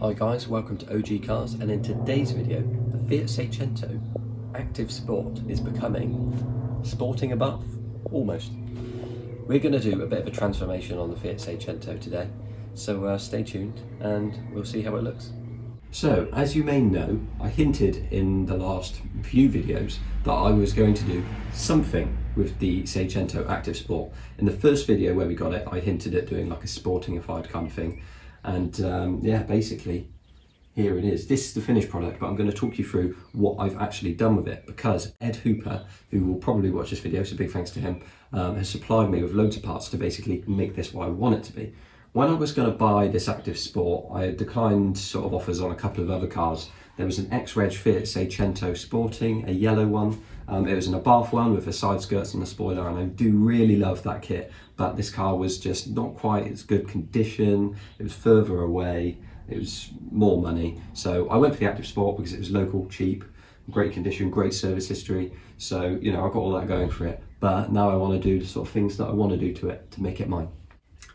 Hi guys, welcome to OG Cars, and in today's video the Fiat Seicento Active Sport is becoming sporting above, almost. We're going to do a bit of a transformation on the Fiat Seicento today, so stay tuned and we'll see how it looks. So, as you may know, I hinted in the last few videos that I was going to do something with the Seicento Active Sport. In the first video where we got it, I hinted at doing like a sportingified kind of thing. And yeah, basically, here it is. This is the finished product, but I'm going to talk you through what I've actually done with it, because Ed Hooper, who will probably watch this video, so big thanks to him, has supplied me with loads of parts to basically make this what I want it to be. When I was going to buy this Active Sport, I declined sort of offers on a couple of other cars. There was an X-Reg Fiat Seicento Sporting, a yellow one. It was an Abarth one with the side skirts and the spoiler, and I do really love that kit, but this car was just not quite as good condition. It was further away, it was more money. So I went for the Active Sport because it was local, cheap, great condition, great service history. So, you know, I got all that going for it, but now I want to do the sort of things that I want to do to it to make it mine.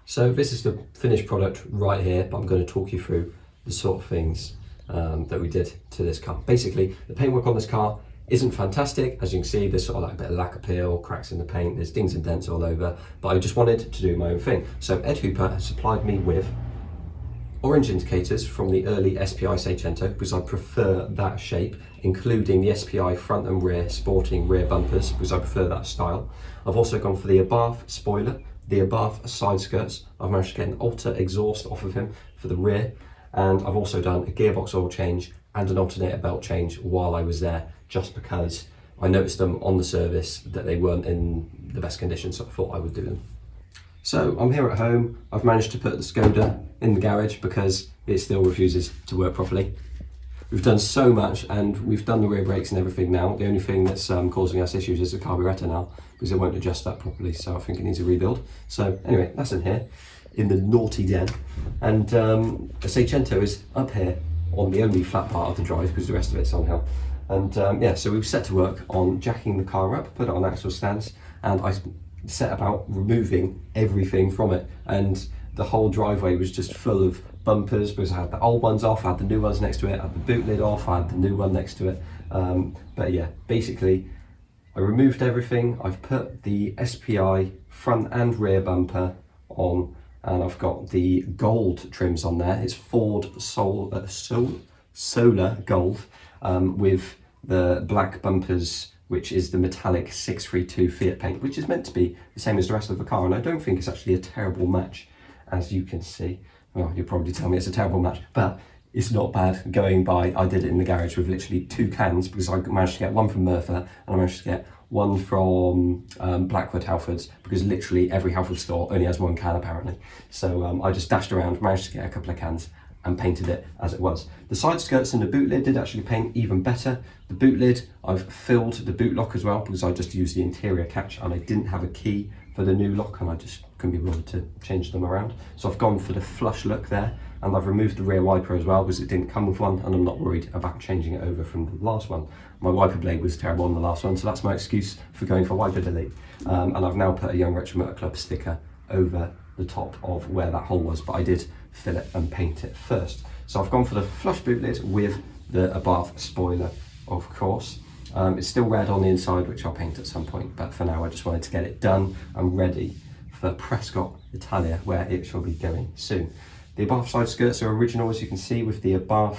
So this is the finished product right here, but I'm going to talk you through the sort of things that we did to this car. Basically, the paintwork on this car isn't fantastic. As you can see, there's sort of like a bit of lack appeal, cracks in the paint, there's dings and dents all over, but I just wanted to do my own thing. So Ed Hooper has supplied me with orange indicators from the early SPI Seicento, because I prefer that shape, including the SPI front and rear sporting rear bumpers, because I prefer that style. I've also gone for the Abarth spoiler, the Abarth side skirts. I've managed to get an Alta exhaust off of him for the rear, and I've also done a gearbox oil change and an alternator belt change while I was there, just because I noticed them on the service that they weren't in the best condition, so I thought I would do them. So I'm here at home. I've managed to put the Skoda in the garage because it still refuses to work properly. We've done so much, and we've done the rear brakes and everything now. The only thing that's causing us issues is the carburettor now, because it won't adjust that properly, so I think it needs a rebuild. So anyway, that's in here, in the naughty den. And the Seicento is up here on the only flat part of the drive, because the rest of it's on hill. And yeah, so we've set to work on jacking the car up, put it on axle stands, and I set about removing everything from it. And the whole driveway was just full of bumpers, because I had the old ones off, I had the new ones next to it, I had the boot lid off, I had the new one next to it. But yeah, basically I removed everything. I've put the SPI front and rear bumper on, and I've got the gold trims on there. It's Ford Solar Gold with the black bumpers, which is the metallic 632 Fiat paint, which is meant to be the same as the rest of the car, and I don't think it's actually a terrible match, as you can see. Well, you'll probably tell me it's a terrible match, but it's not bad going by. I did it in the garage with literally 2 cans, because I managed to get one from Merthyr and I managed to get one from Blackwood Halfords, because literally every Halford store only has 1 can apparently. So I just dashed around, managed to get a couple of cans and painted it as it was. The side skirts and the boot lid did actually paint even better. The boot lid, I've filled the boot lock as well, because I just used the interior catch and I didn't have a key for the new lock, and I just couldn't be bothered to change them around. So I've gone for the flush look there, and I've removed the rear wiper as well, because it didn't come with one, and I'm not worried about changing it over from the last one. My wiper blade was terrible on the last one, so that's my excuse for going for wiper delete. And I've now put a Young Retro Motor Club sticker over the top of where that hole was, but I did fill it and paint it first. So I've gone for the flush boot lid with the Abarth spoiler, of course. It's still red on the inside, which I'll paint at some point, but for now I just wanted to get it done and ready for Prescott, Italia, where it shall be going soon. The Abarth side skirts are original, as you can see, with the Abarth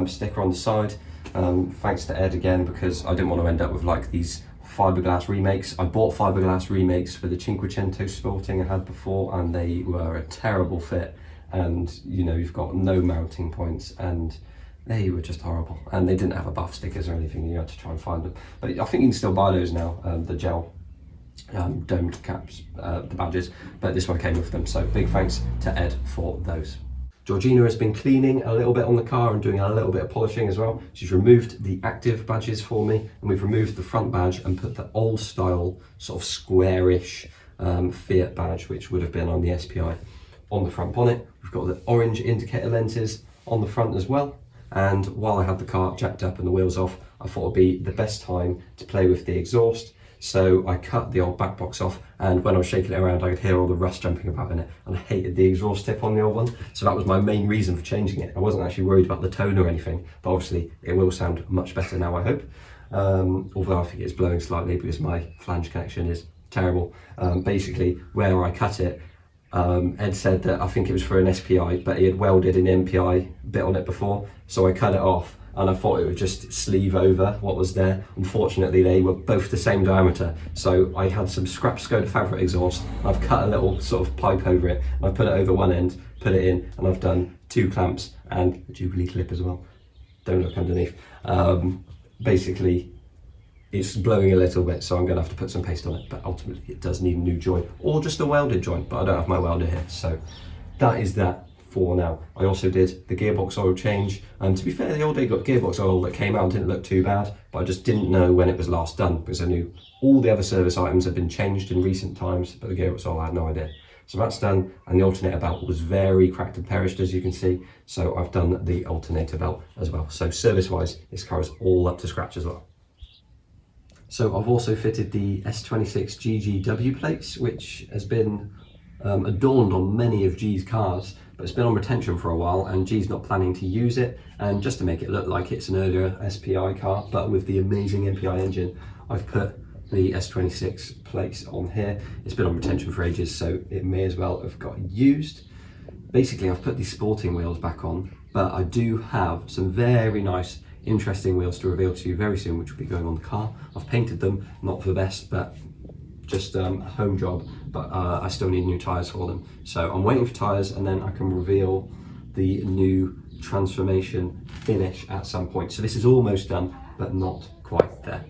sticker on the side. Thanks to Ed again, because I didn't want to end up with like these fiberglass remakes. I bought fiberglass remakes for the Cinquecento Sporting I had before, and they were a terrible fit, and you know, you've got no mounting points, and they were just horrible, and they didn't have Abarth stickers or anything. You had to try and find them, but I think you can still buy those now, the gel domed caps, the badges, but this one came with them, so big thanks to Ed for those. Georgina has been cleaning a little bit on the car and doing a little bit of polishing as well. She's removed the active badges for me, and we've removed the front badge and put the old style sort of squarish Fiat badge, which would have been on the SPI, on the front bonnet. We've got the orange indicator lenses on the front as well. And while I had the car jacked up and the wheels off, I thought it'd be the best time to play with the exhaust. So I cut the old back box off, and when I was shaking it around I could hear all the rust jumping about in it, and I hated the exhaust tip on the old one. So that was my main reason for changing it. I wasn't actually worried about the tone or anything, but obviously it will sound much better now, I hope. Although I think it's blowing slightly because my flange connection is terrible. Basically, where I cut it, Ed said that I think it was for an SPI, but he had welded an MPI bit on it before, so I cut it off and I thought it would just sleeve over what was there. Unfortunately, they were both the same diameter, so I had some scrap Skoda fabric exhaust. I've cut a little sort of pipe over it, and I've put it over one end, put it in, and I've done 2 clamps and a Jubilee clip as well. Don't look underneath. Basically, it's blowing a little bit, so I'm going to have to put some paste on it, but ultimately it does need a new joint, or just a welded joint, but I don't have my welder here, so that is that for now. I also did the gearbox oil change, and to be fair, the old day got gearbox oil that came out didn't look too bad, but I just didn't know when it was last done, because I knew all the other service items had been changed in recent times, but the gearbox oil I had no idea. So that's done, and the alternator belt was very cracked and perished, as you can see, so I've done the alternator belt as well. So service-wise, this car is all up to scratch as well. So I've also fitted the S26 GGW plates, which has been adorned on many of G's cars, but it's been on retention for a while, and G's not planning to use it. And just to make it look like it's an earlier SPI car, but with the amazing MPI engine, I've put the S26 plates on here. It's been on retention for ages, so it may as well have got used. Basically, I've put these sporting wheels back on, but I do have some very nice, interesting wheels to reveal to you very soon, which will be going on the car. I've painted them, not for the best, but just a home job, but I still need new tyres for them. So I'm waiting for tyres, and then I can reveal the new transformation finish at some point. So this is almost done, but not quite there.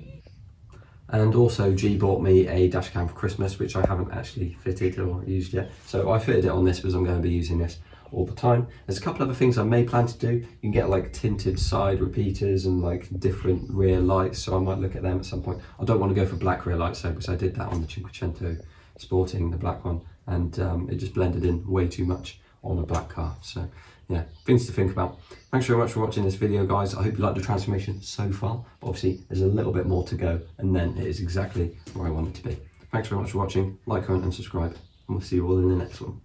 And also G bought me a dash cam for Christmas, which I haven't actually fitted or used yet. So I fitted it on this because I'm going to be using this all the time. There's a couple other things I may plan to do. You can get like tinted side repeaters and like different rear lights, so I might look at them at some point. I don't want to go for black rear lights though, because I did that on the Seicento Sporting, the black one, and it just blended in way too much on a black car. So yeah, things to think about. Thanks very much for watching this video, guys. I hope you liked the transformation so far. But obviously, there's a little bit more to go, and then it is exactly where I want it to be. Thanks very much for watching. Like, comment, and subscribe, and we'll see you all in the next one.